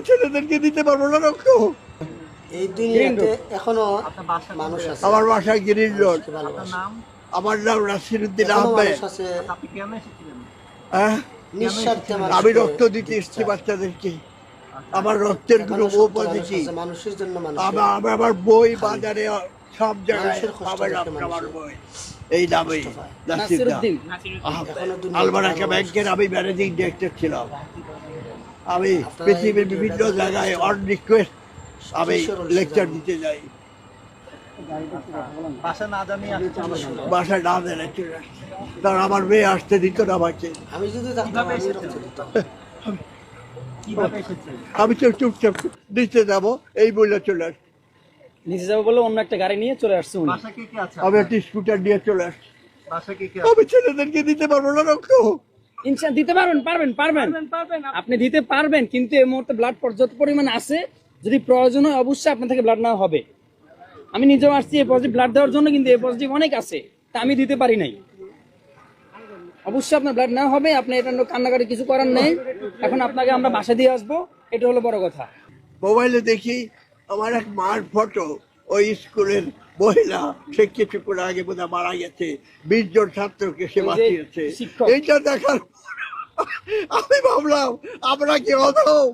ছেলেদেরকে দিতে পারবো না রক্ত। এই দুনিয়াতে এখনো মানুষ আছে। আমার বাসা গ্রিন রোড। ভালোবাসে। আমার নাম নাসিরউদ্দিন এখনো আহমেদ। মানুষ আছে আপনি কেন এসেছিলেন? হ্যাঁ, নিঃস্বার্থে আমি মানুষকে রক্ত দিতে এসেছি দিচ্ছে। বাচ্চাদেরকে। আমার রক্তের এখনো গ্রুপ ও সত্য মানুষ পজিটিভ। আছে, মানুষের জন্য মানুষ। আমার বই বাজারে সব জায়গায় মানুষের কষ্ট পাবেন দেখে আপনার মানুষের বই এই নামে নাসিরউদ্দিন। এখনো দুনিয়াতে আলমারাকা ভালোবাসে। ব্যাংকের আমি ম্যানেজিং ডিরেক্টর ছিলাম। আমি পৃথিবীর বিভিন্ন জায়গায় অন রিকোয়েস্ট আমি লেকচার দিতে যাই। বাসা না জানিয়ে আসছেন? বাসায় না দেয় চলে আসছে, কারণ আমার মেয়ে আসতে দিত না আমাকে। আমি যদি থাকতাম আমি রক্ত দিতাম। কিভাবে এসেছেন? আমি তো চুপচাপ নিতে যাবো এই বলে চলে আসছি। নিচে যাবো বলে অন্য একটা গাড়ি নিয়ে চলে আসছে উনি। বাসা কে কে আছে? আমি একটা স্কুটার নিয়ে চলে আসছি। বাসা কে কে আমি ছেলেদেরকে দিতে পারবো না রক্ত। ইনশাআল্লাহ দিতে পারবেন। আপনি দিতে পারবেন, কিন্তু এই মুহূর্তে ব্লাড পর্যাপ্ত পরিমাণে আছে। যদি প্রয়োজন হয় অবশ্যই আপনার থেকে ব্লাড নেওয়া হবে। আমি নিজেও আসছি এই পজিটিভ ব্লাড দেওয়ার জন্য, কিন্তু এই পজিটিভ অনেক আছে, তা আমি দিতে পারি নাই। অবশ্যই আপনার ব্লাড নেওয়া হবে। আপনি এটা নিয়ে কান্নাকাটি কিছু করার নেই। এখন আপনাকে আমরা বাসা দিয়ে আসবো, এটা হলো বড় কথা। মোবাইলে দেখি আমার এক মার ফটো, ওই স্কুলের মহিলা, সে কিছুক্ষণ আগে বোধহয় মারা গেছে, 20 জন ছাত্রকে সে ওই যে বাঁচিয়েছে। শিক্ষক। এইটা দেখার পর আমি ভাবলাম আমরা কি অধম।